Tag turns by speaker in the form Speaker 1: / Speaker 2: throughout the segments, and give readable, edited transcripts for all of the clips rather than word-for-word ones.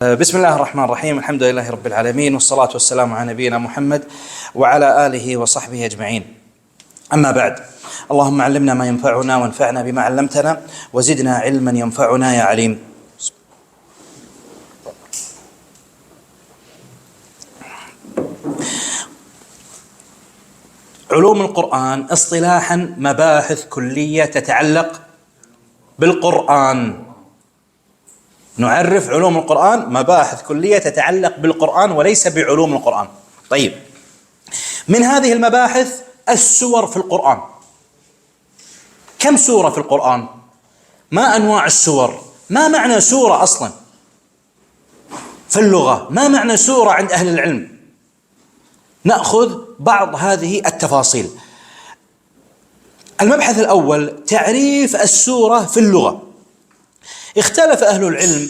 Speaker 1: بسم الله الرحمن الرحيم. الحمد لله رب العالمين، والصلاة والسلام على نبينا محمد وعلى آله وصحبه أجمعين. أما بعد، اللهم علمنا ما ينفعنا وانفعنا بما علمتنا وزدنا علما ينفعنا يا عليم. علوم القرآن اصطلاحا مباحث كلية تتعلق بالقرآن. نعرف علوم القرآن مباحث كلية تتعلق بالقرآن وليس بعلوم القرآن. طيب، من هذه المباحث السور في القرآن. كم سورة في القرآن؟ ما أنواع السور؟ ما معنى سورة أصلا في اللغة؟ ما معنى سورة عند أهل العلم؟ نأخذ بعض هذه التفاصيل. المبحث الأول تعريف السورة في اللغة. اختلف أهل العلم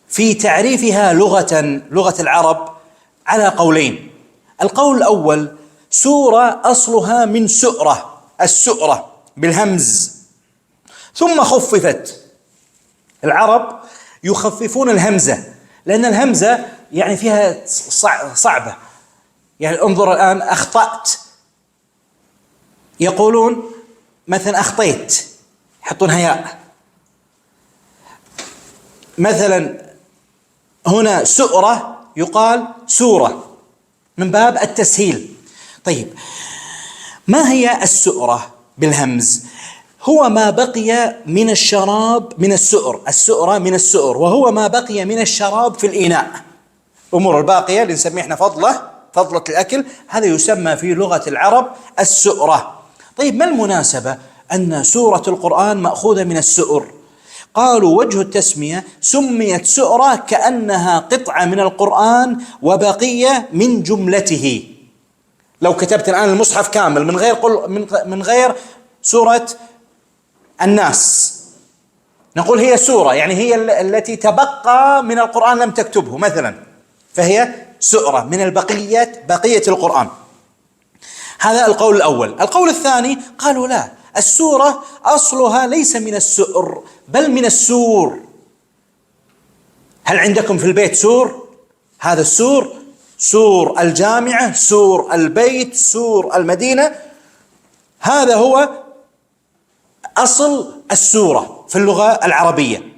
Speaker 1: في تعريفها لغة العرب على قولين. القول الأول: سورة أصلها من سؤرة، السؤرة بالهمز، ثم خففت. العرب يخففون الهمزة لأن الهمزة يعني فيها صعبة. يعني انظر الآن: أخطأت، يقولون مثلا أخطيت، يحطونها ياء. مثلا هنا سؤرة يقال سورة من باب التسهيل. طيب، ما هي السؤرة بالهمز؟ هو ما بقي من الشراب من السؤر، السؤرة من السؤر، وهو ما بقي من الشراب في الإناء. أمور الباقية اللي نسميه احنا فضلة الأكل، هذا يسمى في لغة العرب السؤرة. طيب، ما المناسبة أن سورة القرآن مأخوذة من السؤر؟ قالوا: وجه التسمية سميت سؤرة كأنها قطعة من القرآن وبقية من جملته. لو كتبت الآن المصحف كامل من غير سورة الناس، نقول هي سورة، يعني هي التي تبقى من القرآن لم تكتبه مثلا، فهي سؤرة من بقية القرآن. هذا القول الأول. القول الثاني قالوا: لا، السورة أصلها ليس من السؤر بل من السور. هل عندكم في البيت سور؟ هذا السور، سور الجامعة، سور البيت، سور المدينة، هذا هو أصل السورة في اللغة العربية.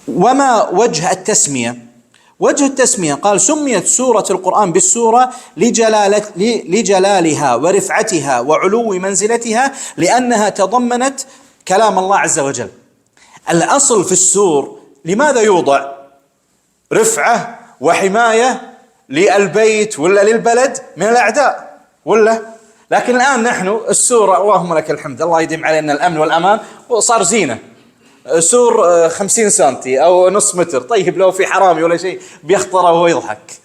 Speaker 1: وما وجه التسمية؟ وجه التسمية قال: سميت سورة القرآن بالسورة لجلالها ورفعتها وعلو منزلتها، لأنها تضمنت كلام الله عز وجل. الأصل في السور لماذا يوضع؟ رفعة وحماية للبيت ولا للبلد من الأعداء ولا؟ لكن الآن نحن السورة اللهم لك الحمد، الله يديم علينا الأمن والأمان، وصار زينة. سور 50 سنتي أو نص متر، طيب لو في حرامي ولا شيء بيخطره وهو يضحك،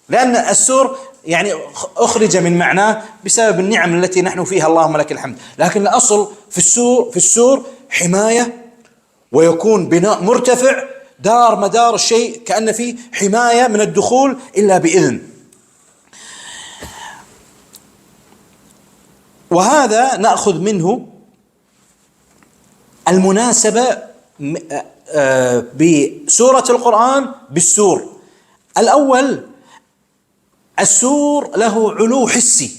Speaker 1: لأن السور يعني أخرج من معناه بسبب النعم التي نحن فيها اللهم لك الحمد. لكن الأصل في السور حماية، ويكون بناء مرتفع دار مدار الشيء كأن فيه حماية من الدخول إلا بإذن. وهذا نأخذ منه المناسبة بسورة القرآن بالسور. الأول: السور له علو حسي،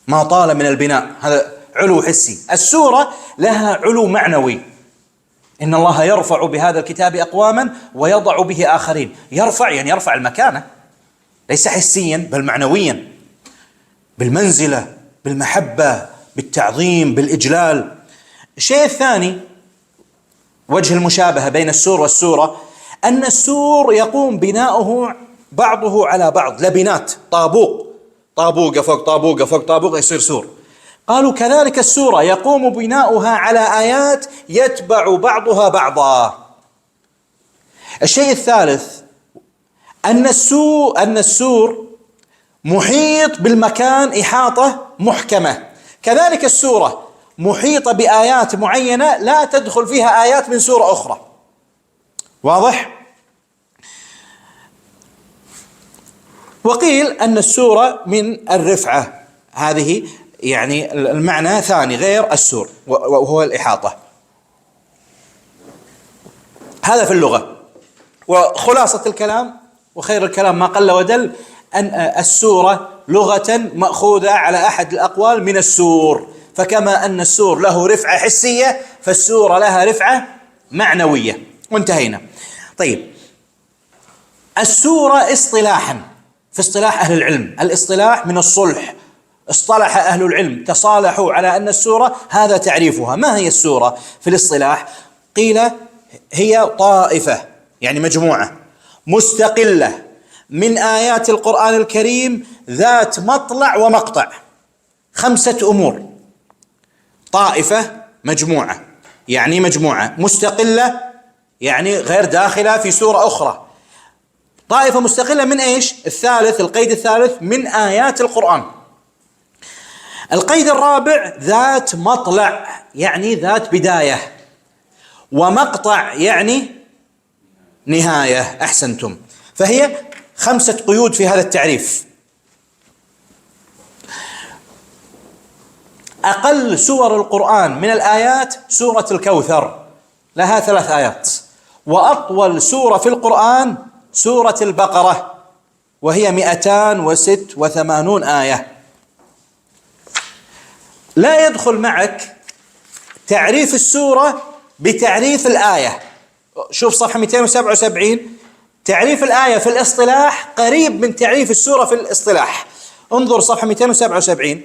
Speaker 1: ما طال من البناء، هذا علو حسي. السورة لها علو معنوي، إن الله يرفع بهذا الكتاب أقواما ويضع به آخرين. يرفع يعني يرفع المكانة، ليس حسيا بل معنويا، بالمنزلة، بالمحبة، بالتعظيم، بالإجلال. الشيء الثاني، وجه المشابهة بين السور والسورة، أن السور يقوم بناؤه بعضه على بعض، لبنات، طابوقة فوق طابوقة فوق طابوقة يصير سور. قالوا كذلك السورة يقوم بناؤها على آيات يتبع بعضها بعضا. الشيء الثالث أن السور محيط بالمكان إحاطة محكمة، كذلك السورة محيطة بآيات معينة لا تدخل فيها آيات من سورة أخرى. واضح؟ وقيل أن السورة من الرفعة، هذه يعني المعنى ثاني غير السور وهو الإحاطة. هذا في اللغة. وخلاصة الكلام وخير الكلام ما قل ودل أن السورة لغة مأخوذة على أحد الأقوال من السور، فكما أن السور له رفعة حسية فالسورة لها رفعة معنوية، وانتهينا. طيب، السورة اصطلاحا، في اصطلاح أهل العلم، الاصطلاح من الصلح، اصطلح أهل العلم تصالحوا على أن السورة هذا تعريفها. ما هي السورة في الاصطلاح؟ قيل هي طائفة، يعني مجموعة مستقلة من آيات القرآن الكريم ذات مطلع ومقطع. 5 أمور: طائفة، مجموعة، يعني مجموعة مستقلة، يعني غير داخلة في سورة أخرى. طائفة مستقلة من إيش؟ الثالث، القيد الثالث، من آيات القرآن. القيد الرابع ذات مطلع، يعني ذات بداية، ومقطع يعني نهاية. أحسنتم. فهي 5 قيود في هذا التعريف. أقل سور القرآن من الآيات سورة الكوثر، لها 3 آيات. وأطول سورة في القرآن سورة البقرة، وهي 286 آية. لا يدخل معك تعريف السورة بتعريف الآية. شوف صفحة 277، تعريف الآية في الاصطلاح قريب من تعريف السورة في الاصطلاح. انظر صفحة 277،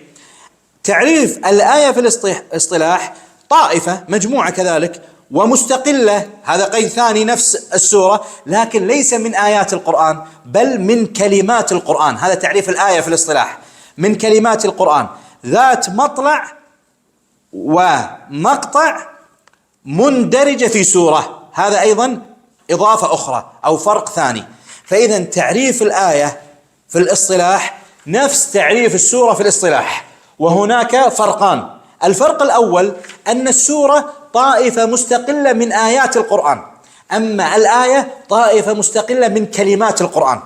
Speaker 1: تعريف الآية في الاصطلاح: طائفة، مجموعة كذلك، ومستقلة، هذا قيد ثاني نفس السورة، لكن ليس من آيات القرآن بل من كلمات القرآن. هذا تعريف الآية في الاصطلاح: من كلمات القرآن، ذات مطلع ومقطع، مندرجة في سورة. هذا أيضا إضافة أخرى أو فرق ثاني. فإذا تعريف الآية في الاصطلاح نفس تعريف السورة في الاصطلاح، وهناك فرقان. الفرق الأول أن السورة طائفة مستقلة من آيات القرآن، أما الآية طائفة مستقلة من كلمات القرآن.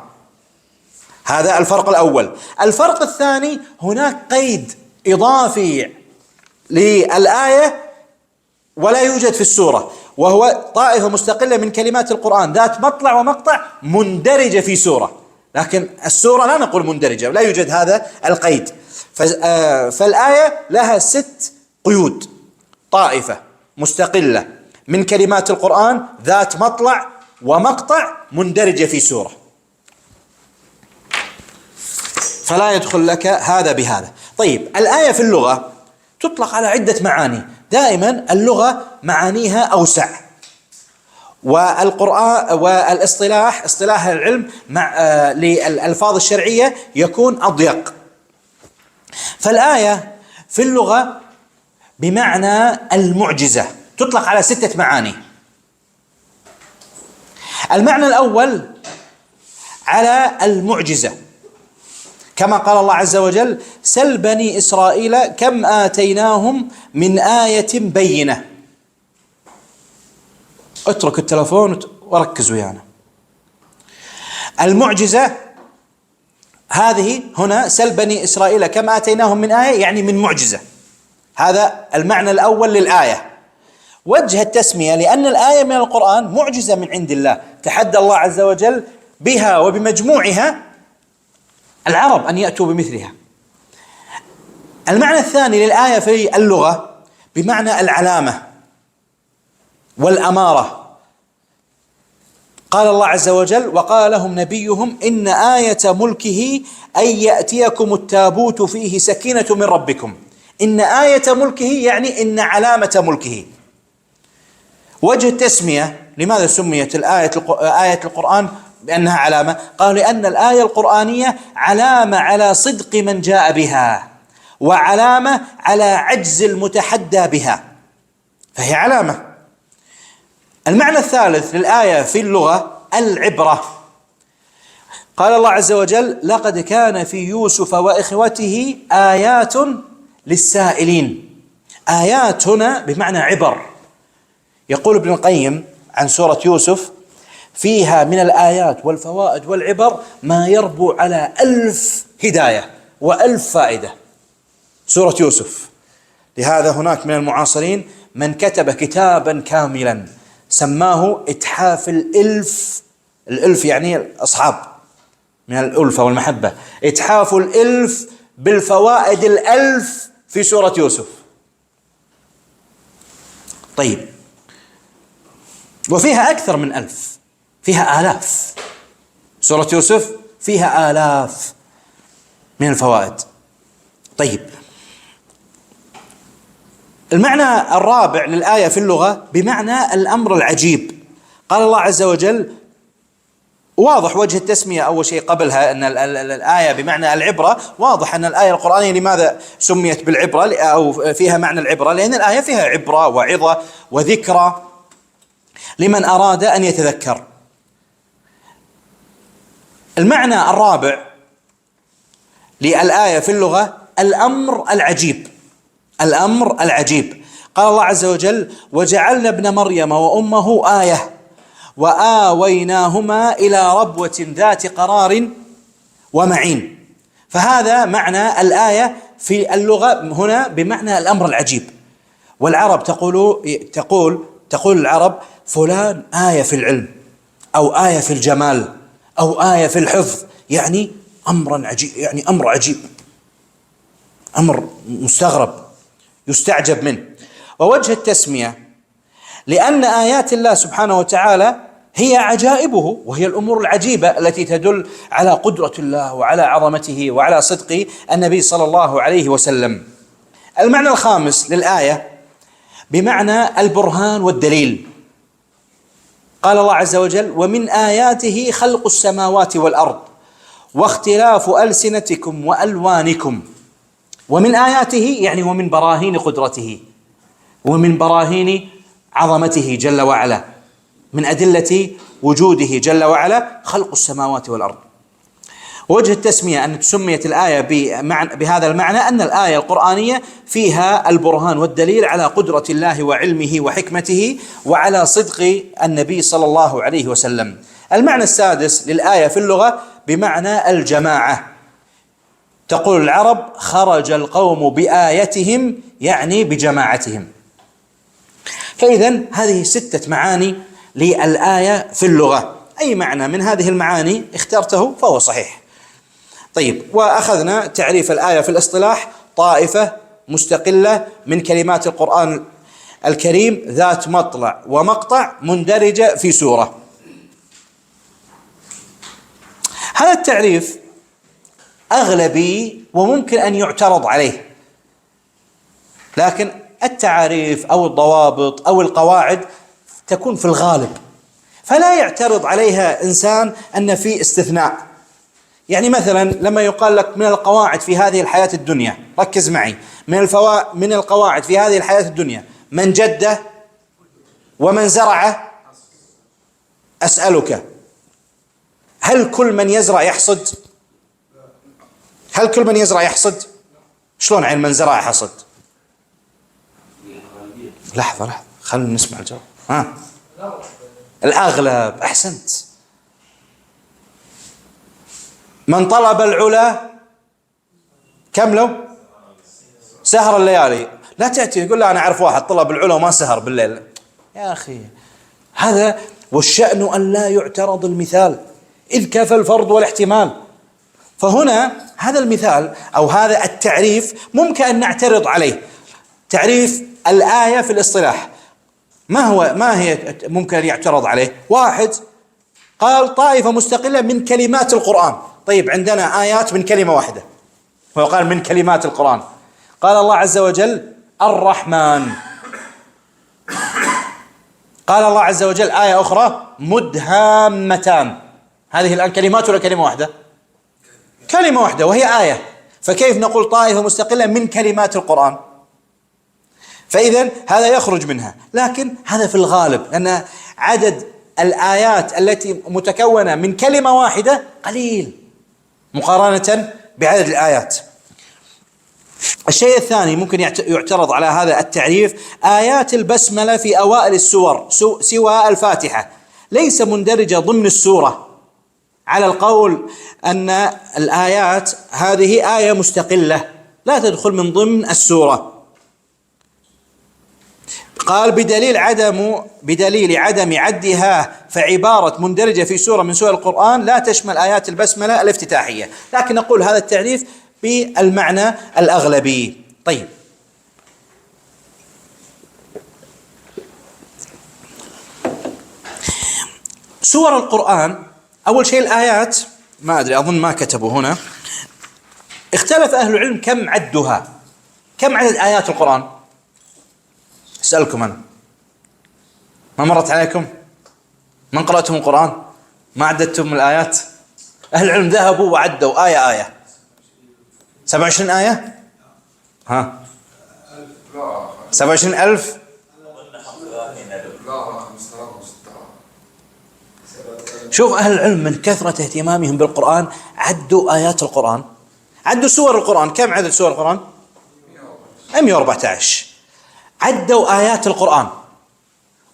Speaker 1: هذا الفرق الأول. الفرق الثاني: هناك قيد إضافي للآية ولا يوجد في السورة، وهو طائفة مستقلة من كلمات القرآن ذات مطلع ومقطع مندرجة في سورة. لكن السورة لا نقول مندرجة، لا يوجد هذا القيد. فالآية لها 6 قيود: طائفة مستقلة من كلمات القرآن ذات مطلع ومقطع مندرجة في سورة. فلا يدخل لك هذا بهذا. طيب، الآية في اللغة تطلق على عدة معاني. دائما اللغة معانيها أوسع، والقرآن والاصطلاح، اصطلاح العلم مع للألفاظ الشرعية يكون أضيق. فالآية في اللغة بمعنى المعجزة تطلق على 6 معاني. المعنى الأول على المعجزة، كما قال الله عز وجل: سل بني إسرائيل كم آتيناهم من آية بينة. اترك التلفون وركز ويانا. المعجزة هذه هنا: سل بني إسرائيل كم آتيناهم من آية، يعني من معجزة. هذا المعنى الأول للآية. وجه التسمية لأن الآية من القرآن معجزة من عند الله، تحدى الله عز وجل بها وبمجموعها العرب أن يأتوا بمثلها. المعنى الثاني للآية في اللغة بمعنى العلامة والأمارة. قال الله عز وجل: وقال لهم نبيهم إن آية ملكه أن يأتيكم التابوت فيه سكينة من ربكم. إن آية ملكه يعني إن علامة ملكه. وجه التسمية: لماذا سميت آية القرآن بأنها علامة؟ قالوا لأن الآية القرآنية علامة على صدق من جاء بها، وعلامة على عجز المتحدى بها، فهي علامة. المعنى الثالث للآية في اللغة العبرة. قال الله عز وجل: لقد كان في يوسف وإخوته آيات للسائلين. آيات هنا بمعنى عبر. يقول ابن القيم عن سورة يوسف: فيها من الآيات والفوائد والعبر ما يربو على 1000 هداية و1000 فائدة. سورة يوسف. لهذا هناك من المعاصرين من كتب كتابا كاملا سماه إتحاف الإلف. الإلف يعني الأصحاب من الألفة والمحبة. إتحاف الإلف بالفوائد الألف في سورة يوسف. طيب، وفيها أكثر من ألف، فيها آلاف. سورة يوسف فيها آلاف من الفوائد. طيب، المعنى الرابع للآية في اللغة بمعنى الأمر العجيب. قال الله عز وجل، واضح وجه التسمية أول شيء قبلها أن الآية بمعنى العبرة. واضح أن الآية القرآنية لماذا سميت بالعبرة أو فيها معنى العبرة؟ لأن الآية فيها عبرة وعظة وذكرى لمن أراد أن يتذكر. المعنى الرابع للآية في اللغة الأمر العجيب. الأمر العجيب. قال الله عز وجل: وجعلنا ابن مريم وأمه آية وآويناهما إلى ربوة ذات قرار ومعين. فهذا معنى الآية في اللغة هنا بمعنى الأمر العجيب. والعرب تقول العرب فلان آية في العلم، أو آية في الجمال، أو آية في الحفظ، يعني أمر عجيب، يعني أمر عجيب، أمر مستغرب يستعجب منه. ووجه التسمية لأن آيات الله سبحانه وتعالى هي عجائبه، وهي الأمور العجيبة التي تدل على قدرة الله وعلى عظمته وعلى صدق النبي صلى الله عليه وسلم. المعنى الخامس للآية بمعنى البرهان والدليل. قال الله عز وجل: ومن آياته خلق السماوات والأرض واختلاف ألسنتكم وألوانكم. ومن آياته يعني ومن براهين قدرته ومن براهين عظمته جل وعلا، من أدلة وجوده جل وعلا خلق السماوات والأرض. وجه التسمية أن سميت الآية بهذا المعنى أن الآية القرآنية فيها البرهان والدليل على قدرة الله وعلمه وحكمته وعلى صدق النبي صلى الله عليه وسلم. المعنى السادس للآية في اللغة بمعنى الجماعة. تقول العرب: خرج القوم بآيتهم، يعني بجماعتهم. فإذن هذه 6 معاني للآية في اللغة. أي معنى من هذه المعاني اخترته فهو صحيح. طيب، وأخذنا تعريف الآية في الاصطلاح: طائفة مستقلة من كلمات القرآن الكريم ذات مطلع ومقطع مندرجة في سورة. هذا التعريف أغلبي وممكن أن يعترض عليه، لكن التعاريف أو الضوابط أو القواعد تكون في الغالب، فلا يعترض عليها إنسان أن في استثناء. يعني مثلا لما يقال لك من القواعد في هذه الحياة الدنيا، ركز معي، من القواعد في هذه الحياة الدنيا من جد ومن زرع. أسألك: هل كل من يزرع يحصد؟ هل كل من يزرع يحصد؟ شلون عين من زرع يحصد؟ لحظة خلينا نسمع الجواب. الأغلب. أحسنت. من طلب العلا كم له؟ سهر الليالي. لا تأتي يقول لا أنا أعرف واحد طلب العلا وما سهر بالليل. يا أخي هذا، والشأن أن لا يعترض المثال إذ كفى الفرض والاحتمال. فهنا هذا المثال أو هذا التعريف ممكن أن نعترض عليه. تعريف الآية في الاصطلاح ما هي ممكن أن يعترض عليه؟ واحد قال طائفة مستقلة من كلمات القرآن. طيب، عندنا آيات من كلمة واحدة، هو قال من كلمات القرآن. قال الله عز وجل الرحمن. قال الله عز وجل آية أخرى مدهامتان. هذه الآن كلمات ولا كلمة واحدة؟ كلمة واحدة وهي آية. فكيف نقول طائفة مستقلة من كلمات القرآن؟ فإذن هذا يخرج منها، لكن هذا في الغالب، لأن عدد الآيات التي متكونة من كلمة واحدة قليل مقارنة بعدد الآيات. الشيء الثاني ممكن يعترض على هذا التعريف: آيات البسملة في أوائل السور سوى الفاتحة ليس مندرجة ضمن السورة، على القول أن الآيات هذه آية مستقلة لا تدخل من ضمن السورة. قال بدليل عدم عدها فعبارة مندرجة في سورة من سور القرآن لا تشمل آيات البسملة الافتتاحية، لكن نقول هذا التعريف بالمعنى الأغلبي. طيب، سور القرآن أول شيء الآيات، ما أدري أظن ما كتبوا هنا، اختلف أهل العلم كم عدها، كم عدد آيات القرآن؟ أسألكم أنا، ما مرت عليكم؟ من قرأتم القرآن؟ ما عددتم الآيات؟ أهل العلم ذهبوا وعدوا آية آية. 27 آية؟ ها؟ 27,000؟ شوف أهل العلم من كثرة اهتمامهم بالقرآن عدوا آيات القرآن، عدوا سور القرآن. كم عدد سور القرآن؟ 114. عدوا آيات القرآن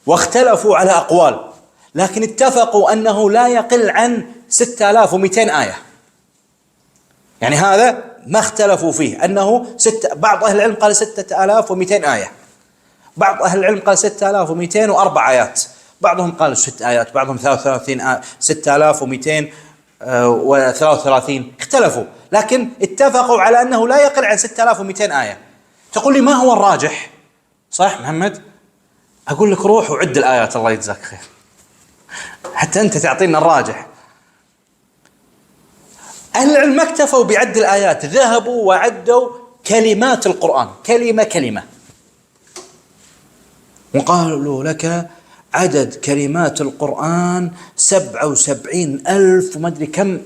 Speaker 1: واختلفوا على أقوال، لكن اتفقوا أنه لا يقل عن 6200 آية. يعني هذا ما اختلفوا فيه، أنه بعض أهل العلم قال 6200 آية، بعض أهل العلم قال 6204 آيات، بعضهم قال 6 آيات، بعضهم 33 6233، اختلفوا، لكن اتفقوا على أنه لا يقل عن 6200 آية. تقول لي ما هو الراجح؟ صح محمد؟ أقول لك روح وعد الآيات، الله يجزاك خير، حتى أنت تعطينا الراجح. أهل العلم ما اكتفوا بعد الآيات، ذهبوا وعدوا كلمات القرآن كلمة كلمة، وقالوا لك عدد كلمات القرآن 77,000 وما أدري كم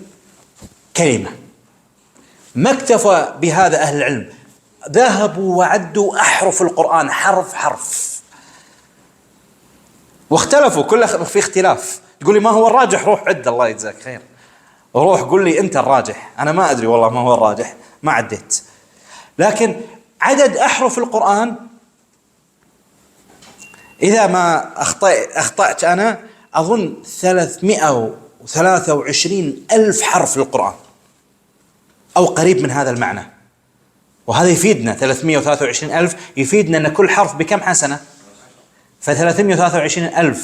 Speaker 1: كلمة. ما اكتفى بهذا أهل العلم، ذهبوا وعدوا أحرف القرآن حرف حرف، واختلفوا، كل في اختلاف. تقول لي ما هو الراجح؟ روح عد، الله يجزاك خير، روح قل لي أنت الراجح، أنا ما أدري والله ما هو الراجح، ما عديت. لكن عدد أحرف القرآن إذا ما أخطأت أنا أظن 323,000 حرف للقرآن أو قريب من هذا المعنى. وهذا يفيدنا 323,000 يفيدنا أن كل حرف بكم حسنة؟ ف323,000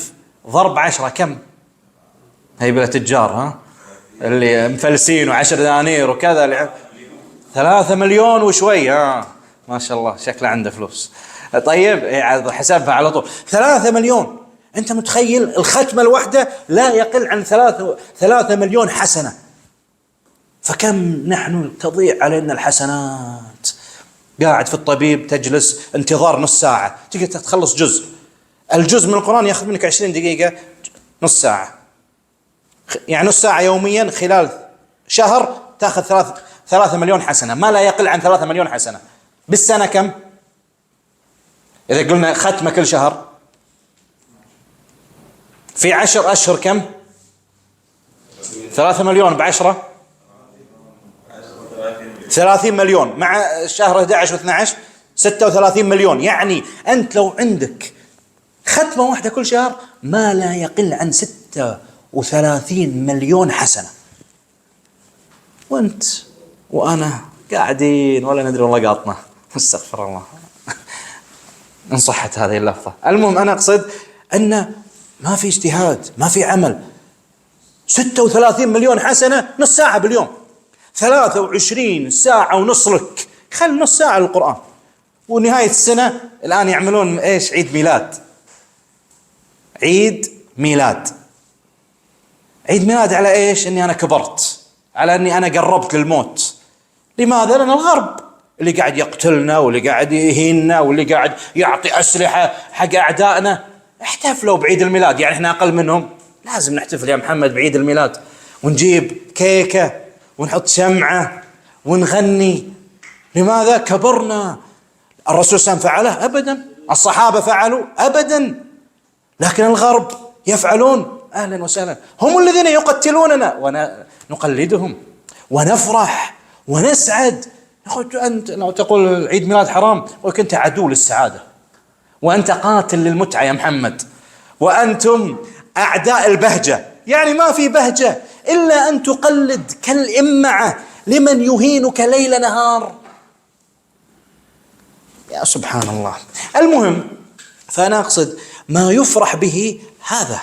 Speaker 1: ضرب 10 كم؟ هي بلا تجار ها اللي مفلسين و10 دنانير وكذا، 3 مليون وشوي. ما شاء الله شكله عنده فلوس. طيب حسابها على طول 3 مليون. أنت متخيل الختمة الواحدة لا يقل عن 3 مليون حسنة، فكم نحن تضيع علينا الحسنات. قاعد في الطبيب تجلس انتظار نص ساعة تقدر تخلص جزء، الجزء من القرآن يأخذ منك 20 دقيقة، نص ساعة، يعني نص ساعة يوميا خلال شهر تأخذ 3 مليون حسنة، ما لا يقل عن 3 مليون حسنة. بالسنة كم؟ إذا قلنا ختمة كل شهر في 10 أشهر كم؟ 3 مليون ب10 30 مليون، مع شهر 11 و12 36 مليون. يعني أنت لو عندك ختمة واحدة كل شهر ما لا يقل عن 36 مليون حسنة، وأنت وأنا قاعدين ولا ندري والله قاطنا، استغفر الله إن صحت هذه اللفظة. المهم أنا أقصد أن ما في اجتهاد، ما في عمل. 36 مليون حسنة، نص ساعة باليوم، 23 ساعة ونص لك، خل نص ساعة للقرآن. ونهاية السنة الآن يعملون إيش؟ عيد ميلاد، عيد ميلاد، عيد ميلاد على إيش؟ أني أنا كبرت، على أني أنا قربت للموت. لماذا؟ لأن الغرب اللي قاعد يقتلنا واللي قاعد يهيننا واللي قاعد يعطي أسلحة حق أعدائنا احتفلوا بعيد الميلاد. يعني احنا أقل منهم؟ لازم نحتفل يا محمد بعيد الميلاد، ونجيب كيكة ونحط شمعة ونغني. لماذا؟ كبرنا. الرسول صلى الله عليه وسلم فعله؟ أبدا. الصحابة فعلوا؟ أبدا. لكن الغرب يفعلون؟ أهلا وسهلا. هم الذين يقتلوننا ونقلدهم ونفرح ونسعد. أنت لو تقول عيد ميلاد حرام وكنت عدو للسعادة، وأنت قاتل للمتعة يا محمد، وأنتم أعداء البهجة. يعني ما في بهجة إلا أن تقلد كالإمعة لمن يهينك ليل نهار. يا سبحان الله. المهم فأنا أقصد ما يفرح به هذا،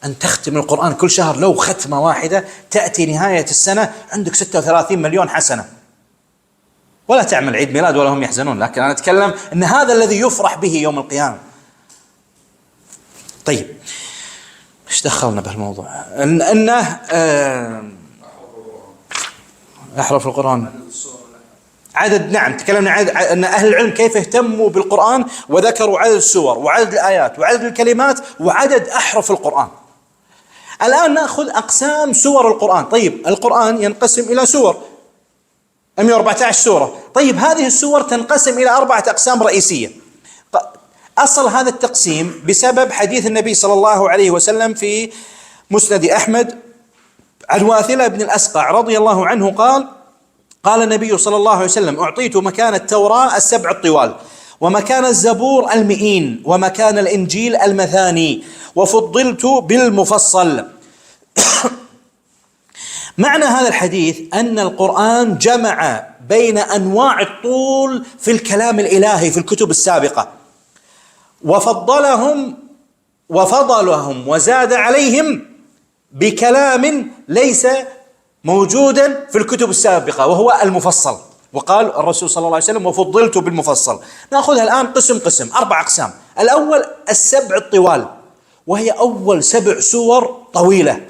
Speaker 1: أن تختم القرآن كل شهر لو ختمة واحدة، تأتي نهاية السنة عندك 36 مليون حسنة، ولا تعمل عيد ميلاد ولا هم يحزنون، لكن أنا أتكلم أن هذا الذي يفرح به يوم القيامة. طيب ايش دخلنا بهالموضوع؟ أنه أحرف القرآن عدد. نعم، تكلمنا عن أن أهل العلم كيف اهتموا بالقرآن وذكروا عدد السور وعدد الآيات وعدد الكلمات وعدد أحرف القرآن. الآن نأخذ أقسام سور القرآن. طيب القرآن ينقسم إلى سور 114 سورة. طيب هذه السور تنقسم إلى 4 أقسام رئيسية. أصل هذا التقسيم بسبب حديث النبي صلى الله عليه وسلم في مسند أحمد عن واثلة بن الأسقع رضي الله عنه قال: قال النبي صلى الله عليه وسلم: أعطيت مكان التوراة 7 الطوال، ومكان الزبور 100، ومكان الإنجيل 200، وفضلت بالمفصل. معنى هذا الحديث أن القرآن جمع بين أنواع الطول في الكلام الإلهي في الكتب السابقة، وفضلهم وزاد عليهم بكلام ليس موجودا في الكتب السابقة، وهو المفصل. وقال الرسول صلى الله عليه وسلم: وفضلت بالمفصل. نأخذها الآن قسم 4 أقسام. الأول 7 الطوال، وهي أول 7 سور طويلة،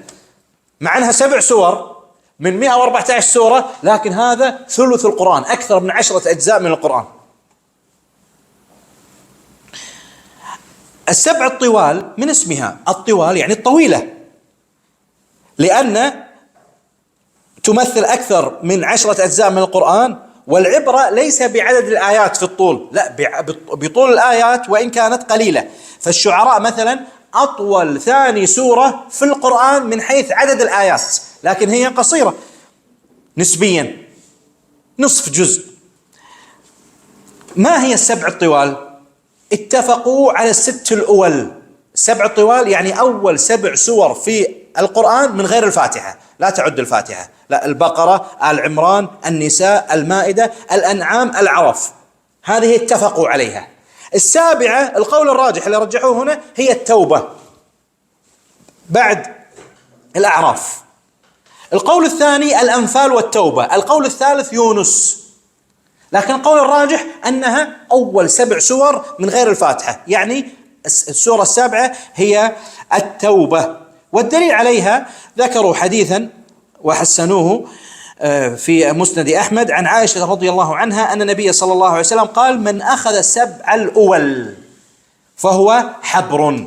Speaker 1: مع أنها 7 سور من 114 سورة، لكن هذا ثلث القرآن، أكثر من 10 أجزاء من القرآن. 7 الطوال من اسمها، الطوال يعني الطويلة، لأن تمثل أكثر من 10 أجزاء من القرآن. والعبرة ليس بعدد الآيات في الطول، لا، بطول الآيات وإن كانت قليلة. فالشعراء مثلا أطول ثاني سورة في القرآن من حيث عدد الآيات، لكن هي قصيرة نسبيا، نصف جزء. ما هي 7 الطوال؟ اتفقوا على 6 الأول. 7 الطوال يعني أول 7 سور في القرآن من غير الفاتحة، لا تعد الفاتحة، لا، البقرة، آل عمران، النساء، المائدة، الأنعام، العرف، هذه اتفقوا عليها. 7 القول الراجح اللي رجحوه هنا هي التوبة بعد الأعراف. القول الثاني الأنفال والتوبة. القول الثالث يونس. لكن القول الراجح أنها أول 7 سور من غير الفاتحة، يعني السورة 7 هي التوبة. والدليل عليها ذكروا حديثا وحسنوه في مسند أحمد عن عائشة رضي الله عنها أن النبي صلى الله عليه وسلم قال: من أخذ 7 الأول فهو حبر.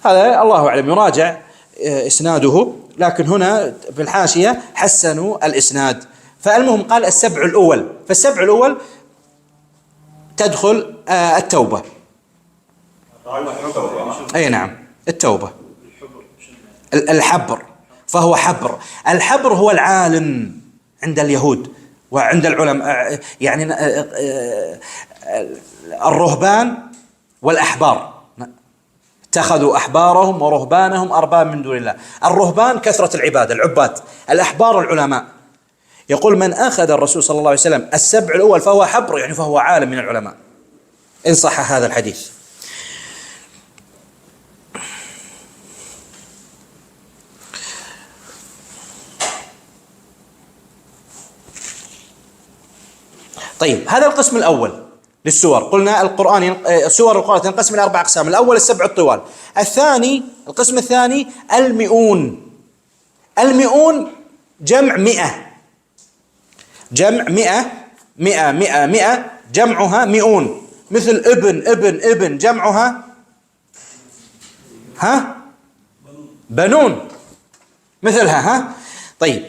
Speaker 1: هذا الله أعلم، يراجع إسناده، لكن هنا في الحاشية حسنوا الإسناد. فالمهم قال 7 الأول، فالسبع الأول تدخل التوبة. أي نعم، التوبة. الحبر، فهو حبر. الحبر هو العالم عند اليهود وعند العلماء، يعني الرهبان والأحبار، اتخذوا أحبارهم ورهبانهم أرباب من دون الله. الرهبان كثرة العبادة، العباد. الأحبار العلماء. يقول: من أخذ الرسول صلى الله عليه وسلم 7 الأول فهو حبر، يعني فهو عالم من العلماء، إن صح هذا الحديث. طيب هذا القسم الأول للسور. قلنا سور القرآن تنقسم إلى 4 أقسام. الأول 7 الطوال. الثاني، القسم الثاني المئون. المئون جمع 100، جمع 100 جمعها مئون. مثل ابن جمعها بنون، مثلها. طيب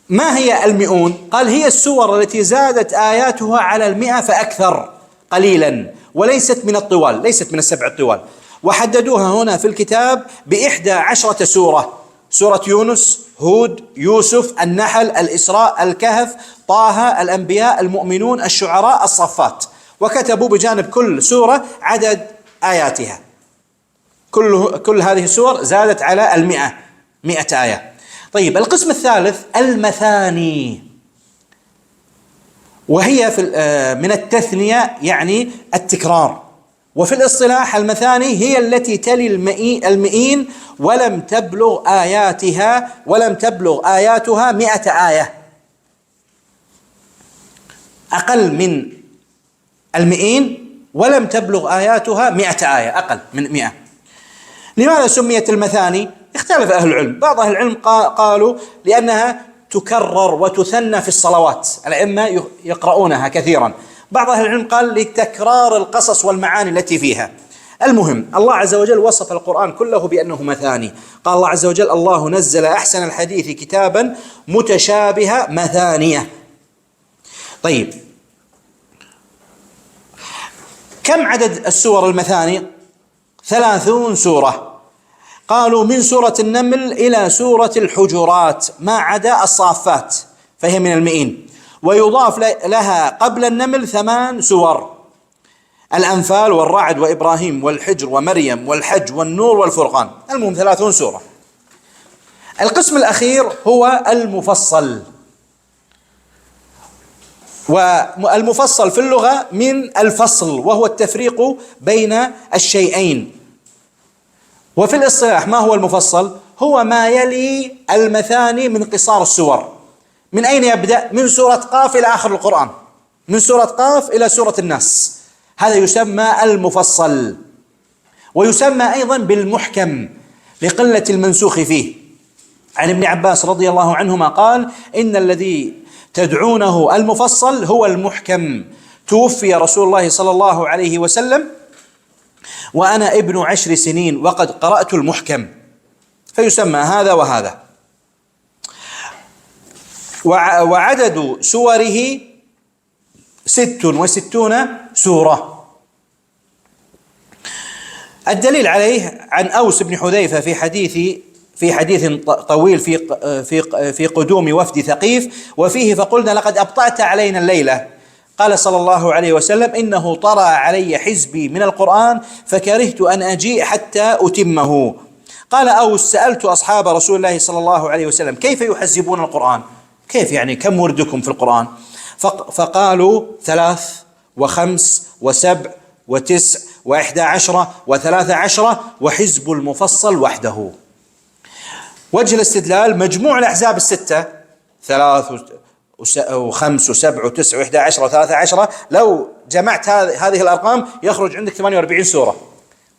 Speaker 1: ما هي المئون؟ قال: هي السور التي زادت آياتها على 100 فأكثر قليلا، وليست من الطوال، ليست من 7 الطوال. وحددوها هنا في الكتاب ب11 سورة: سورة يونس، هود، يوسف، النحل، الإسراء، الكهف، طه، الأنبياء، المؤمنون، الشعراء، الصفات. وكتبوا بجانب كل سورة عدد آياتها. كل هذه السور زادت على 100 آية. طيب القسم الثالث المثاني، وهي من التثنية، يعني التكرار، وفي الاصطلاح المثاني هي التي تلي المئين ولم تبلغ آياتها 100 آية. أقل من المئين ولم تبلغ آياتها 100 آية، أقل من 100. لماذا سميت المثاني؟ اختلف أهل العلم. بعض أهل العلم قالوا لأنها تكرر وتثنى في الصلوات، الأئمة يقرؤونها كثيرا. بعض أهل العلم قال لتكرار القصص والمعاني التي فيها. المهم الله عز وجل وصف القرآن كله بأنه مثاني. قال الله عز وجل: الله نزل أحسن الحديث كتابا متشابها مثانية. طيب، كم عدد السور المثاني؟ 30 سورة. قالوا من سورة النمل إلى سورة الحجرات ما عدا الصافات فهي من المئين، ويضاف لها قبل النمل 8 سور: الأنفال والرعد وإبراهيم والحجر ومريم والحج والنور والفرقان. المهم 30 سورة. القسم الأخير هو المفصل. والمفصل في اللغة من الفصل، وهو التفريق بين الشيئين. وفي الاصطلاح ما هو المفصل؟ هو ما يلي المثاني من قصار السور. من أين يبدأ؟ من سورة قاف إلى آخر القرآن، من سورة قاف إلى سورة الناس. هذا يسمى المفصل. ويسمى أيضا بالمحكم لقلة المنسوخ فيه. عن ابن عباس رضي الله عنهما قال: إن الذي تدعونه المفصل هو المحكم. توفي رسول الله صلى الله عليه وسلم وأنا ابن 10 سنين وقد قرأت المحكم، فيسمى هذا وهذا. وعدد سوره 66 سورة. الدليل عليه عن أوس بن حذيفة في حديث طويل في قدوم وفد ثقيف، وفيه: فقلنا لقد أبطأت علينا الليلة. قال صلى الله عليه وسلم: إنه طرأ علي حزبي من القرآن فكرهت أن أجيء حتى أتمه. قال أوس: سألت أصحاب رسول الله صلى الله عليه وسلم: كيف يحزبون القرآن؟ كيف يعني؟ كم وردكم في القرآن؟ فقالوا 3 و5 و7 و9 و11 و13 وحزب المفصل وحده. وجه الاستدلال: مجموع الأحزاب الستة 3 و5 و7 و9 و11 و13، لو جمعت هذه الأرقام يخرج عندك 48 سورة،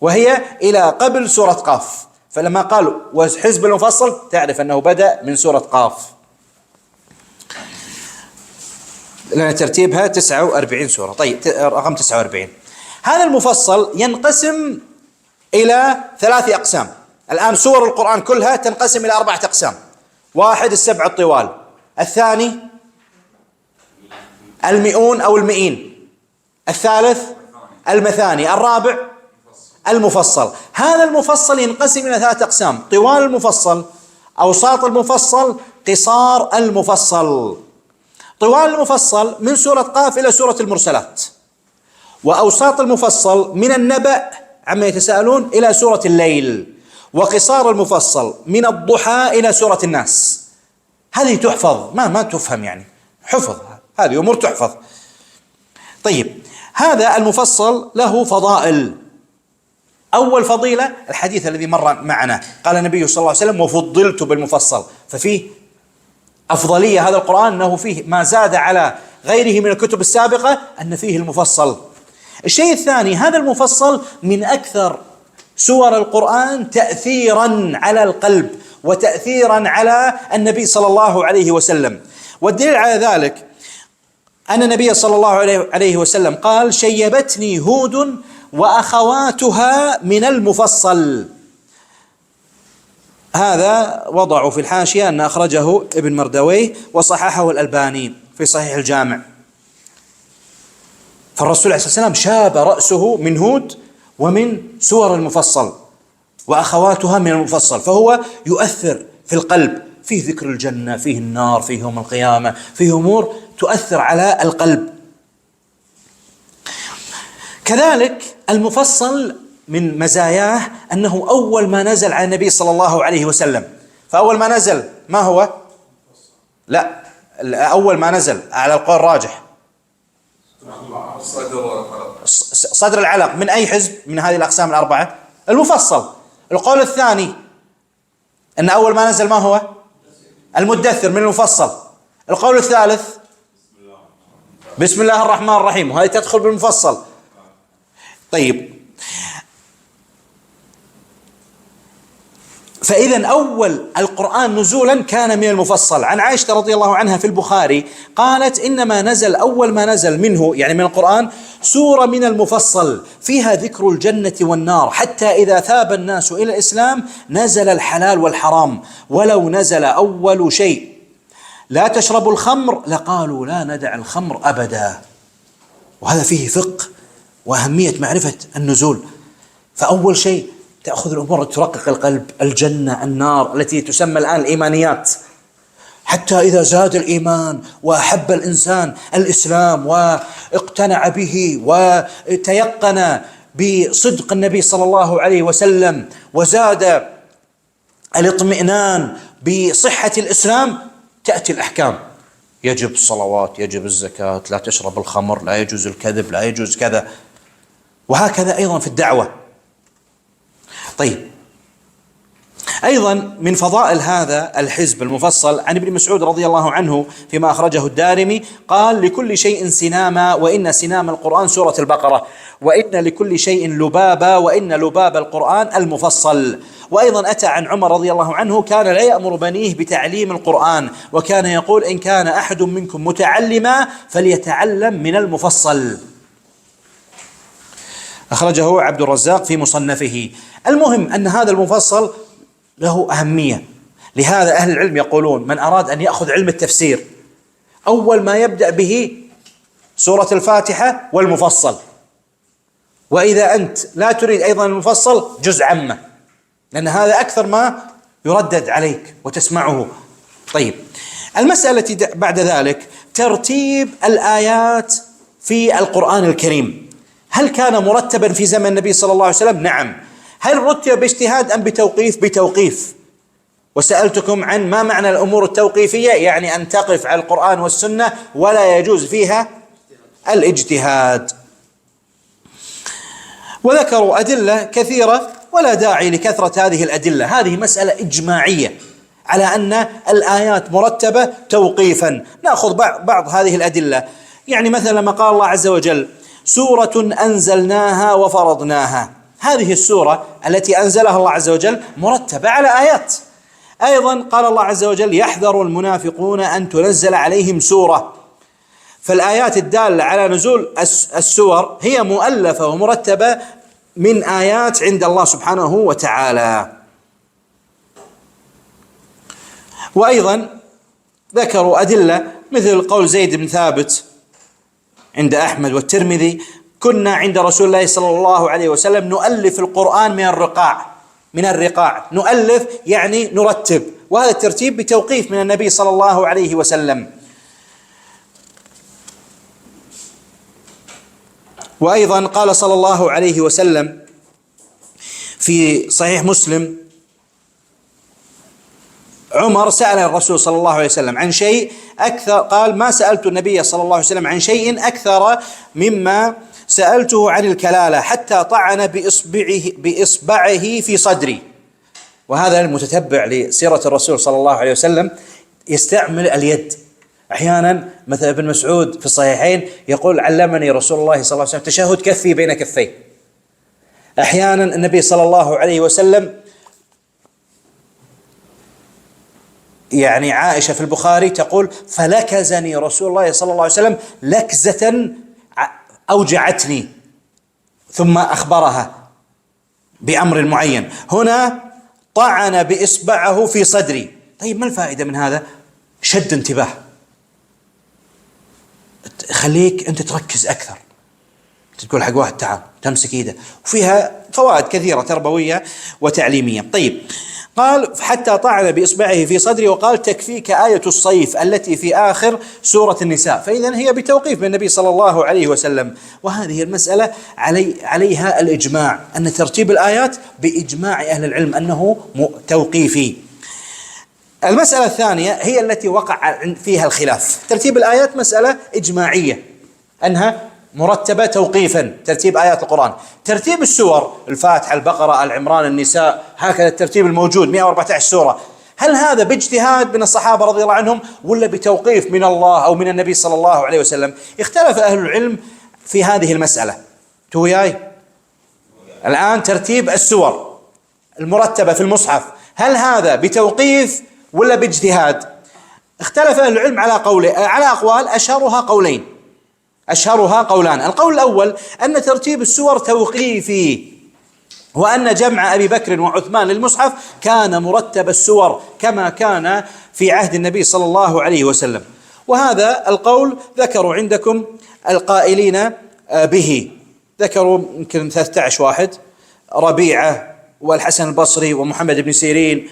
Speaker 1: وهي إلى قبل سورة قاف. فلما قالوا وحزب المفصل تعرف أنه بدأ من سورة قاف، لأن ترتيبها 49 سورة. طيب، رقم 49. هذا المفصل ينقسم إلى 3 أقسام. الآن سور القرآن كلها تنقسم إلى 4 أقسام: 1 السبع الطوال، الثاني 100 أو 100، الثالث المثاني، الرابع المفصل. هذا المفصل ينقسم إلى 3 أقسام: طوال المفصل، أوساط المفصل، قصار المفصل. طوال المفصل من سورة قاف إلى سورة المرسلات، وأوساط المفصل من النبأ عما يتساءلون إلى سورة الليل، وقصار المفصل من الضحى إلى سورة الناس. هذه تحفظ، ما تفهم يعني، حفظ، هذه أمور تحفظ. طيب، هذا المفصل له فضائل. أول فضيلة الحديث الذي مر معنا، قال النبي صلى الله عليه وسلم: وفضلت بالمفصل. ففيه أفضلية هذا القرآن، أنه فيه ما زاد على غيره من الكتب السابقة، أن فيه المفصل. الشيء الثاني، هذا المفصل من أكثر سور القرآن تأثيرا على القلب وتأثيرا على النبي صلى الله عليه وسلم. والدليل على ذلك أن النبي صلى الله عليه وسلم قال: شيبتني هود وأخواتها من المفصل. هذا وضعوا في الحاشية أن أخرجه ابن مردويه وصححه الألباني في صحيح الجامع. فالرسول عليه الصلاة والسلام شاب رأسه من هود ومن سور المفصل، وأخواتها من المفصل، فهو يؤثر في القلب، فيه ذكر الجنة، فيه النار، فيه يوم القيامة، فيه أمور تؤثر على القلب. كذلك المفصل من مزاياه أنه أول ما نزل على النبي صلى الله عليه وسلم. فأول ما نزل ما هو؟ لا، أول ما نزل على القول الراجح صدر العلق من أي حزب من هذه الأقسام الأربعة؟ المفصل. القول الثاني أن أول ما نزل ما هو؟ المدثر من المفصل. القول الثالث بسم الله الرحمن الرحيم، وهذه تدخل بالمفصل. طيب، فإذا أول القرآن نزولا كان من المفصل. عن عائشة رضي الله عنها في البخاري قالت إنما نزل أول ما نزل منه يعني من القرآن سورة من المفصل فيها ذكر الجنة والنار، حتى إذا ثاب الناس إلى الإسلام نزل الحلال والحرام، ولو نزل أول شيء لا تشربوا الخمر لقالوا لا ندع الخمر أبدا. وهذا فيه فقه وأهمية معرفة النزول. فأول شيء تأخذ الأمور ترقق القلب، الجنة، النار التي تسمى الآن الإيمانيات، حتى إذا زاد الإيمان وأحب الإنسان الإسلام واقتنع به وتيقن بصدق النبي صلى الله عليه وسلم وزاد الاطمئنان بصحة الإسلام، تأتي الأحكام: يجب الصلوات، يجب الزكاة، لا تشرب الخمر، لا يجوز الكذب، لا يجوز كذا. وهكذا أيضا في الدعوة. طيب، أيضا من فضائل هذا الحزب المفصل عن ابن مسعود رضي الله عنه فيما أخرجه الدارمي قال: لكل شيء سناما، وإن سنام القرآن سورة البقرة، وإن لكل شيء لبابا، وإن لباب القرآن المفصل. وأيضا أتى عن عمر رضي الله عنه كان لا يأمر بنيه بتعليم القرآن، وكان يقول: إن كان أحد منكم متعلما فليتعلم من المفصل. أخرجه عبد الرزاق في مصنفه. المهم أن هذا المفصل له أهمية، لهذا أهل العلم يقولون من أراد أن يأخذ علم التفسير أول ما يبدأ به سورة الفاتحة والمفصل، وإذا أنت لا تريد أيضا المفصل جزء عامة، لأن هذا أكثر ما يردد عليك وتسمعه. طيب، المسألة التي بعد ذلك ترتيب الآيات في القرآن الكريم. هل كان مرتبا في زمن النبي صلى الله عليه وسلم؟ نعم. هل رتب باجتهاد أم بتوقيف؟ بتوقيف. وسألتكم عن ما معنى الأمور التوقيفية، يعني أن تقف على القرآن والسنة ولا يجوز فيها الاجتهاد. وذكروا أدلة كثيرة ولا داعي لكثرة هذه الأدلة. هذه مسألة إجماعية على أن الآيات مرتبة توقيفا. نأخذ بعض هذه الأدلة، يعني مثلا لما قال الله عز وجل: سورة أنزلناها وفرضناها، هذه السورة التي أنزلها الله عز وجل مرتبة على آيات. أيضا قال الله عز وجل: يحذر المنافقون أن تنزل عليهم سورة. فالآيات الدالة على نزول السور هي مؤلفة ومرتبة من آيات عند الله سبحانه وتعالى. وأيضا ذكروا أدلة مثل قول زيد بن ثابت عند أحمد والترمذي: كنا عند رسول الله صلى الله عليه وسلم نؤلف القرآن من الرقاع. نؤلف يعني نرتب، وهذا الترتيب بتوقيف من النبي صلى الله عليه وسلم. وأيضا قال صلى الله عليه وسلم في صحيح مسلم: عمر سأل الرسول صلى الله عليه وسلم عن شيء أكثر، قال: ما سألت النبي صلى الله عليه وسلم عن شيء أكثر مما سألته عن الكلالة حتى طعن بإصبعه في صدري. وهذا المتتبع لسيرة الرسول صلى الله عليه وسلم يستعمل اليد. أحيانا مثل ابن مسعود في الصحيحين يقول: علمني رسول الله صلى الله عليه وسلم تشهد كفي بين كفيه. أحيانا النبي صلى الله عليه وسلم، يعني عائشة في البخاري تقول: فلكزني رسول الله صلى الله عليه وسلم لكزة أوجعتني، ثم أخبرها بأمر معين. هنا طعن بإصبعه في صدري. طيب، ما الفائدة من هذا؟ شد انتباه، خليك أنت تركز أكثر، تقول حق واحد تعال، تمسك إيده، وفيها فوائد كثيرة تربوية وتعليمية. طيب، قال: حتى طعن بإصبعه في صدري، وقال: تكفيك آية الصيف التي في آخر سورة النساء. فإذا هي بتوقيف من النبي صلى الله عليه وسلم. وهذه المسألة عليها الإجماع، أن ترتيب الآيات بإجماع أهل العلم أنه توقيفي. المسألة الثانية هي التي وقع فيها الخلاف. ترتيب الآيات مسألة إجماعية أنها مرتبة توقيفا، ترتيب آيات القرآن. ترتيب السور، الفاتحة، البقرة، آل عمران، النساء، هكذا الترتيب الموجود 114 سورة، هل هذا باجتهاد من الصحابة رضي الله عنهم ولا بتوقيف من الله أو من النبي صلى الله عليه وسلم؟ اختلف أهل العلم في هذه المسألة. تو وياي؟ الآن ترتيب السور المرتبة في المصحف، هل هذا بتوقيف ولا باجتهاد؟ اختلف أهل العلم على أقوال، أشهرها قولان. القول الأول أن ترتيب السور توقيفي، وأن جمع أبي بكر وعثمان للمصحف كان مرتب السور كما كان في عهد النبي صلى الله عليه وسلم. وهذا القول ذكروا عندكم القائلين به، ذكروا يمكن 13 واحد: ربيعة والحسن البصري ومحمد بن سيرين،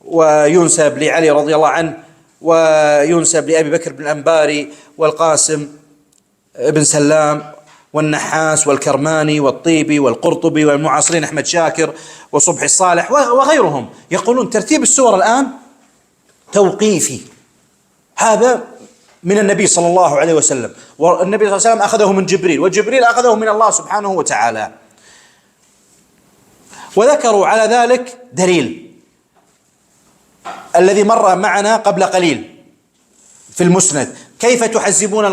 Speaker 1: وينسب لعلي رضي الله عنه، وينسب لأبي بكر بن الأنباري والقاسم بن سلام والنحاس والكرماني والطيبي والقرطبي والمعاصرين أحمد شاكر وصبحي الصالح وغيرهم، يقولون ترتيب السور الآن توقيفي، هذا من النبي صلى الله عليه وسلم، والنبي صلى الله عليه وسلم أخذه من جبريل، وجبريل أخذه من الله سبحانه وتعالى. وذكروا على ذلك دليل الذي مر معنا قبل قليل في المسند: كيف تحزبون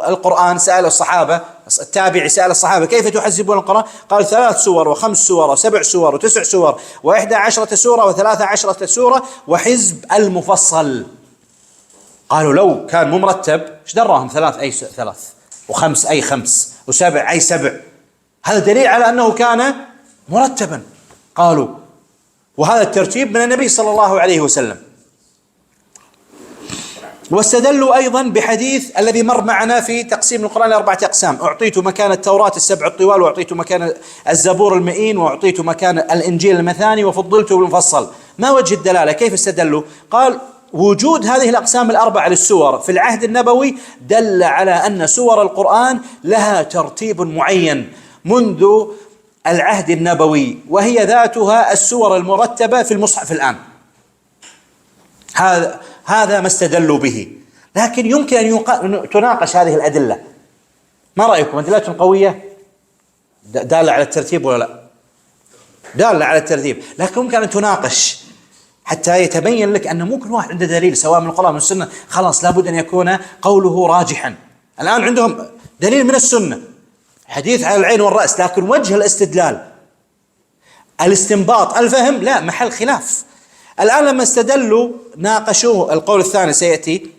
Speaker 1: القرآن؟ سأل الصحابة، التابعي سأل الصحابة: كيف تحزبون القرآن؟ قال: 3 سور و5 سور و7 سور و9 سور و11 سورة و13 سورة وحزب المفصل. قالوا: لو كان مرتب ايش دراهم 3 أي 3 و5 أي 5 و7 أي 7؟ هذا دليل على أنه كان مرتبا. قالوا: وهذا الترتيب من النبي صلى الله عليه وسلم. واستدلوا أيضا بحديث الذي مر معنا في تقسيم القرآن ل4 أقسام: أعطيت مكان التوراة 7 الطوال، وأعطيت مكان الزبور 100، وأعطيت مكان الإنجيل 2 وفضلت بالمفصل. ما وجه الدلالة؟ كيف استدلوا؟ قال: وجود هذه الأقسام 4 للسور في العهد النبوي دل على أن سور القرآن لها ترتيب معين منذ العهد النبوي، وهي ذاتها السور المرتبة في المصحف الآن. هذا ما استدلوا به، لكن يمكن أن تناقش هذه الأدلة. ما رأيكم؟ أدلة قوية دالة على الترتيب ولا لا؟ دالة على الترتيب، لكن ممكن أن تناقش حتى يتبين لك أن مو كل واحد عنده دليل سواء من القرآن من السنة خلاص لابد أن يكون قوله راجحا. الآن عندهم دليل من السنة، حديث على العين والرأس، لكن وجه الاستدلال، الاستنباط، الفهم، لا، محل خلاف. الآن لما استدلوا ناقشوه، القول الثاني سيأتي،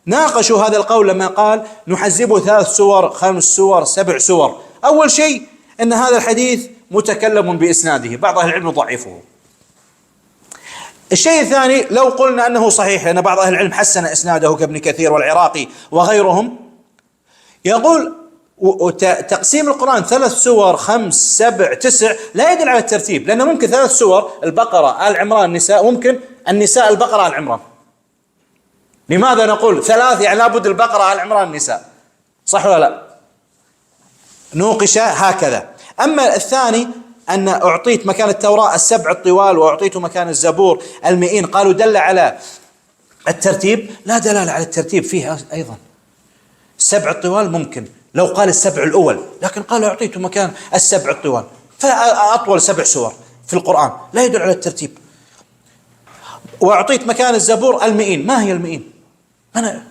Speaker 1: ناقشوا هذا القول لما قال نحزبه 3 سور 5 سور 7 سور. أول شيء أن هذا الحديث متكلم بإسناده، بعض أهل العلم يضعفه. الشيء الثاني، لو قلنا أنه صحيح، لأن بعض أهل العلم حسن إسناده كابن كثير والعراقي وغيرهم، يقول تقسيم القرآن 3 سور 5 7 9 لا يدل على الترتيب، لأنه ممكن 3 سور البقرة آل عمران النساء، ممكن النساء البقرة آل عمران. لماذا نقول 3؟ يعني لابد البقرة آل عمران النساء، صح ولا لا؟ نوقش هكذا. أما الثاني أن أعطيت مكان التوراة 7 الطوال وأعطيت مكان الزبور 100، قالوا دل على الترتيب، لا دلالة على الترتيب فيها أيضا. 7 الطوال ممكن لو قال 7 الأول، لكن قال أعطيت مكان 7 الطوال، فأطول 7 سور في القرآن لا يدل على الترتيب. وأعطيت مكان الزبور 100، ما هي 100؟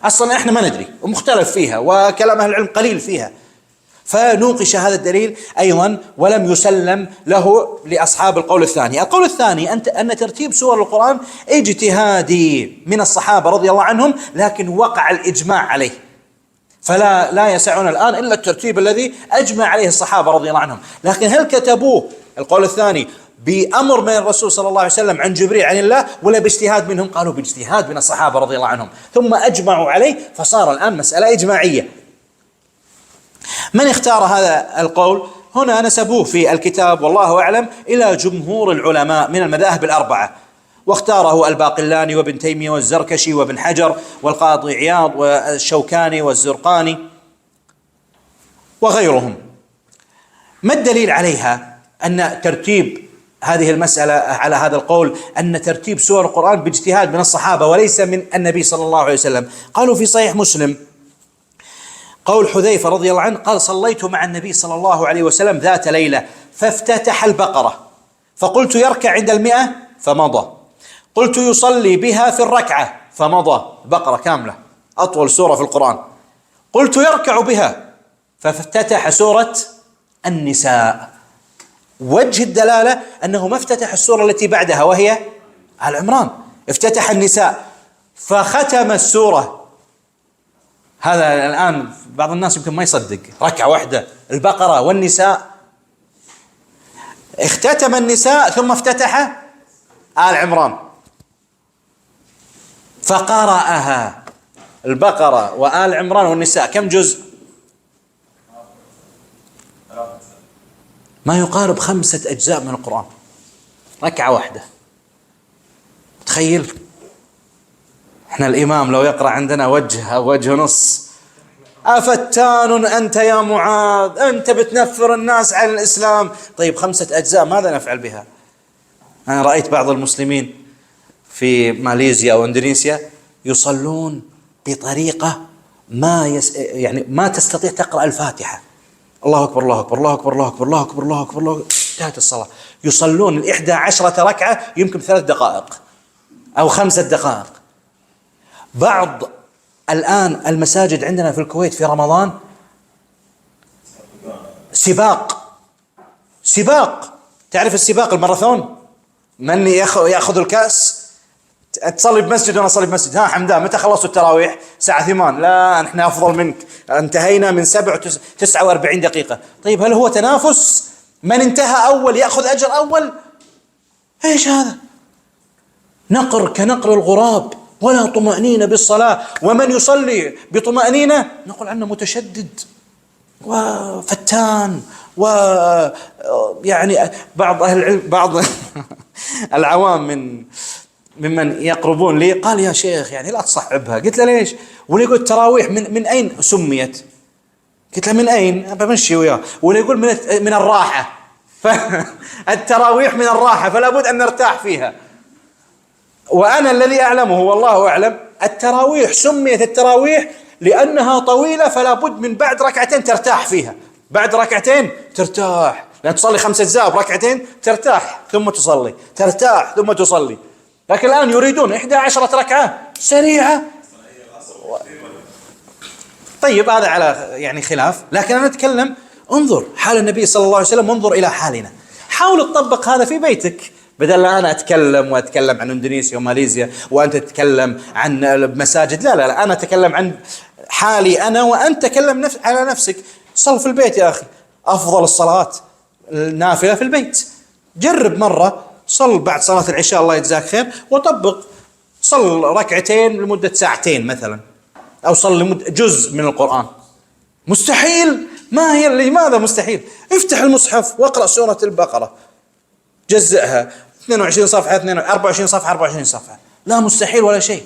Speaker 1: أصلا إحنا ما ندري ومختلف فيها، وكلام أهل العلم قليل فيها. فنوقش هذا الدليل أيضا ولم يسلم له لأصحاب القول الثاني. القول الثاني أن ترتيب سور القرآن اجتهادي من الصحابة رضي الله عنهم، لكن وقع الإجماع عليه، فلا يسعنا الآن إلا الترتيب الذي أجمع عليه الصحابة رضي الله عنهم. لكن هل كتبوه القول الثاني بأمر من الرسول صلى الله عليه وسلم عن جبريل عن الله، ولا باجتهاد منهم؟ قالوا باجتهاد من الصحابة رضي الله عنهم، ثم أجمعوا عليه، فصار الآن مسألة إجماعية. من اختار هذا القول؟ هنا نسبوه في الكتاب والله أعلم إلى جمهور العلماء من المذاهب 4، واختاره الباقلاني وابن تيمية والزركشي وابن حجر والقاضي عياض والشوكاني والزرقاني وغيرهم. ما الدليل عليها أن ترتيب هذه المسألة على هذا القول، أن ترتيب سور القرآن باجتهاد من الصحابة وليس من النبي صلى الله عليه وسلم؟ قالوا في صحيح مسلم قول حذيفة رضي الله عنه قال: صليت مع النبي صلى الله عليه وسلم ذات ليلة فافتتح البقرة، فقلت يركع عند 100 فمضى، قلت يصلي بها في الركعة فمضى، البقرة كاملة أطول سورة في القرآن، قلت يركع بها فافتتح سورة النساء. وجه الدلالة أنه ما افتتح السورة التي بعدها وهي آل عمران، افتتح النساء فختم السورة. هذا الآن بعض الناس يمكن ما يصدق، ركعة واحدة البقرة والنساء، اختتم النساء ثم افتتح آل عمران فقرأها. البقرة وآل عمران والنساء كم جزء؟ ما يقارب 5 أجزاء من القرآن، ركعة واحدة. تخيل احنا الإمام لو يقرأ عندنا وجه نص: أفتان أنت يا معاذ، أنت بتنفر الناس عن الإسلام. طيب 5 أجزاء ماذا نفعل بها؟ أنا رأيت بعض المسلمين في ماليزيا أو إندونيسيا يصلون بطريقة يعني ما تستطيع تقرأ الفاتحة. الله أكبر الله أكبر الله أكبر الله أكبر الله أكبر الله أكبر الله، انتهت الصلاة. يصلون 11 ركعة يمكن 3 دقائق أو 5 دقائق. بعض الآن المساجد عندنا في الكويت في رمضان سباق. تعرف السباق الماراثون؟ من يأخذ الكأس. تصلي بمسجد وأنا أصلي بمسجد. ها حمدان متى خلصوا التراويح؟ الساعة 8. لا نحن أفضل منك، انتهينا من 49 دقيقة. طيب هل هو تنافس؟ من انتهى أول يأخذ أجر أول؟ إيش هذا؟ نقر كنقر الغراب، ولا طمأنينة بالصلاة. ومن يصلي بطمأنينة نقول عنه متشدد وفتان. ويعني بعض أهل العلم، بعض العوام ممن يقربون لي قال: يا شيخ يعني لا تصعبها. قلت له: ليش؟ واللي يقول التراويح من أين سميت؟ قلت له: من أين؟ بمشي وياه. واللي يقول من الراحة، فالتراويح من الراحة فلا بد أن نرتاح فيها. وأنا الذي أعلمه والله أعلم، التراويح سميت التراويح لأنها طويلة، فلا بد من بعد ركعتين ترتاح فيها. بعد ركعتين ترتاح، لأن تصلي 5 أجزاء بركعتين ترتاح ثم تصلي، ترتاح ثم تصلي. لكن الآن يريدون 11 ركعة سريعة. طيب هذا على يعني خلاف، لكن أنا أتكلم انظر حال النبي صلى الله عليه وسلم، انظر إلى حالنا. حاول تطبق هذا في بيتك، بدل لا أنا أتكلم عن إندونيسيا وماليزيا وأنت تتكلم عن مساجد. لا أنا أتكلم عن حالي أنا، وأنت تكلم على نفسك. صل في البيت يا أخي، أفضل الصلاة النافلة في البيت. جرب مرة، صل بعد صلاة العشاء الله يجزاك خير، وطبق صل ركعتين لمدة 2 ساعة مثلا، أو صل لمدة جزء من القرآن. مستحيل؟ ما هي لماذا مستحيل؟ افتح المصحف واقرأ سورة البقرة، جزئها 22 صفحة 24 صفحة 24 صفحة. لا مستحيل ولا شيء.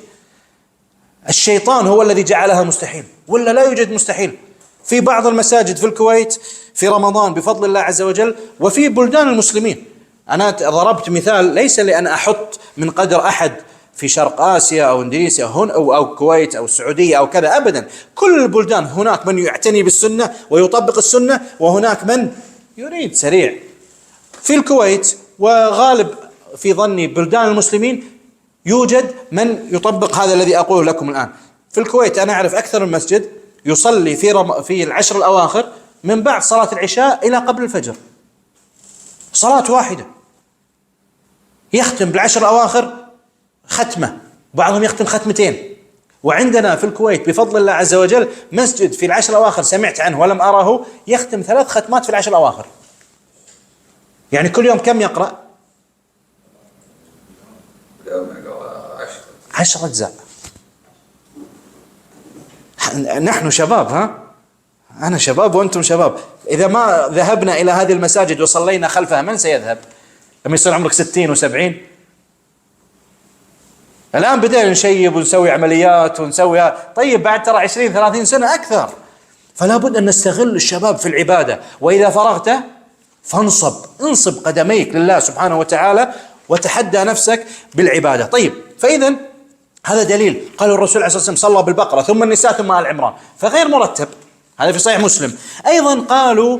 Speaker 1: الشيطان هو الذي جعلها مستحيل، ولا لا يوجد مستحيل. في بعض المساجد في الكويت في رمضان بفضل الله عز وجل، وفي بلدان المسلمين. أنا ضربت مثال ليس لأن أحط من قدر أحد في شرق آسيا أو إندونيسيا أو الكويت أو السعودية أو كذا، أبدا. كل البلدان هناك من يعتني بالسنة ويطبق السنة، وهناك من يريد سريع. في الكويت وغالب في ظني بلدان المسلمين يوجد من يطبق هذا الذي أقوله لكم الآن. في الكويت أنا أعرف أكثر من مسجد يصلي في العشر الأواخر من بعد صلاة العشاء إلى قبل الفجر، صلاة واحدة. يختم بالعشر الأواخر ختمة، بعضهم يختم ختمتين. وعندنا في الكويت بفضل الله عز وجل مسجد في العشر الأواخر سمعت عنه ولم أره يختم 3 ختمات في العشر الأواخر. يعني كل يوم كم يقرأ؟ 10 أجزاء. نحن شباب، ها؟ أنا شباب وأنتم شباب. إذا ما ذهبنا إلى هذه المساجد وصلينا خلفها من سيذهب لما يصير عمرك 60 و70؟ الآن بدأنا نشيب ونسوي عمليات ونسويها. طيب بعد ترى 20-30 سنة أكثر. فلا بد أن نستغل الشباب في العبادة. وإذا فرغت انصب قدميك لله سبحانه وتعالى وتحدى نفسك بالعبادة. طيب فإذا هذا دليل. قال الرسول عليه الصلاة والسلام صلى بالبقرة ثم النساء ثم آل عمران، فغير مرتب. هذا في صحيح مسلم. أيضا قالوا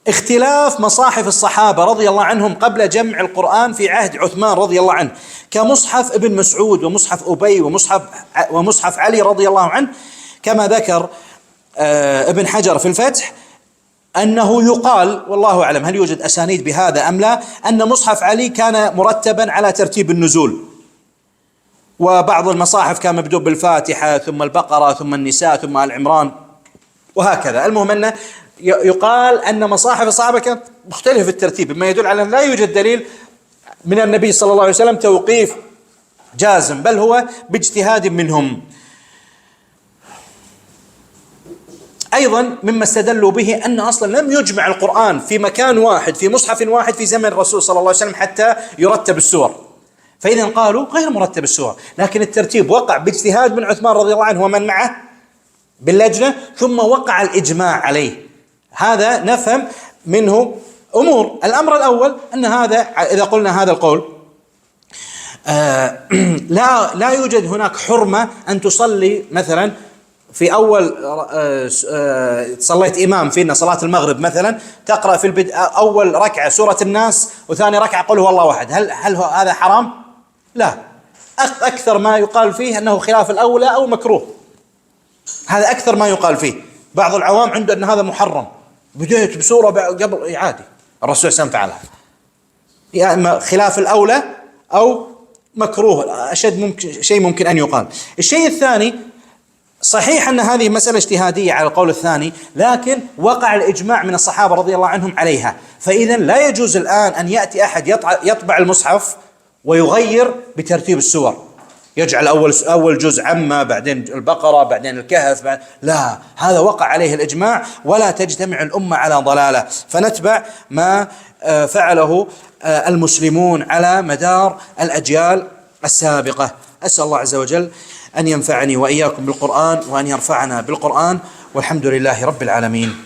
Speaker 1: اختلاف مصاحف الصحابة رضي الله عنهم قبل جمع القرآن في عهد عثمان رضي الله عنه، كمصحف ابن مسعود ومصحف أبي ومصحف علي رضي الله عنه، كما ذكر ابن حجر في الفتح أنه يقال، والله أعلم هل يوجد أسانيد بهذا أم لا، أن مصحف علي كان مرتبا على ترتيب النزول، وبعض المصاحف كان مبدوء بالفاتحة ثم البقرة ثم النساء ثم آل عمران وهكذا. المهم أنه يقال أن مصاحف الصحابة كانت مختلفة في الترتيب، مما يدل على أن لا يوجد دليل من النبي صلى الله عليه وسلم توقيف جازم، بل هو باجتهاد منهم. أيضا مما استدلوا به أن أصلا لم يجمع القرآن في مكان واحد في مصحف واحد في زمن الرسول صلى الله عليه وسلم حتى يرتب السور، فإذا قالوا غير مرتب السور، لكن الترتيب وقع باجتهاد من عثمان رضي الله عنه ومن معه باللجنة، ثم وقع الإجماع عليه. هذا نفهم منه أمور. الأمر الأول أن هذا، إذا قلنا هذا القول لا يوجد هناك حرمة أن تصلي مثلا في أول صليت إمام فينا صلاة المغرب مثلا، تقرأ في أول ركعة سورة الناس وثاني ركعة قل هو الله أحد، هل هذا حرام؟ لا، أكثر ما يقال فيه أنه خلاف الأولى أو مكروه، هذا أكثر ما يقال فيه. بعض العوام عنده أن هذا محرم، بداية بسورة قبل عادي، الرسول صلى الله عليه وسلم فعلها، يا إما خلاف الأولى أو مكروه، أشد شيء ممكن أن يقال. الشيء الثاني، صحيح أن هذه مسألة اجتهادية على القول الثاني، لكن وقع الإجماع من الصحابة رضي الله عنهم عليها، فإذا لا يجوز الآن أن يأتي أحد يطبع المصحف ويغير بترتيب السور، يجعل أول جزء عامة بعدين البقرة بعدين الكهف لا، هذا وقع عليه الإجماع ولا تجتمع الأمة على ضلالة، فنتبع ما فعله المسلمون على مدار الأجيال السابقة. أسأل الله عز وجل أن ينفعني وإياكم بالقرآن وأن يرفعنا بالقرآن، والحمد لله رب العالمين.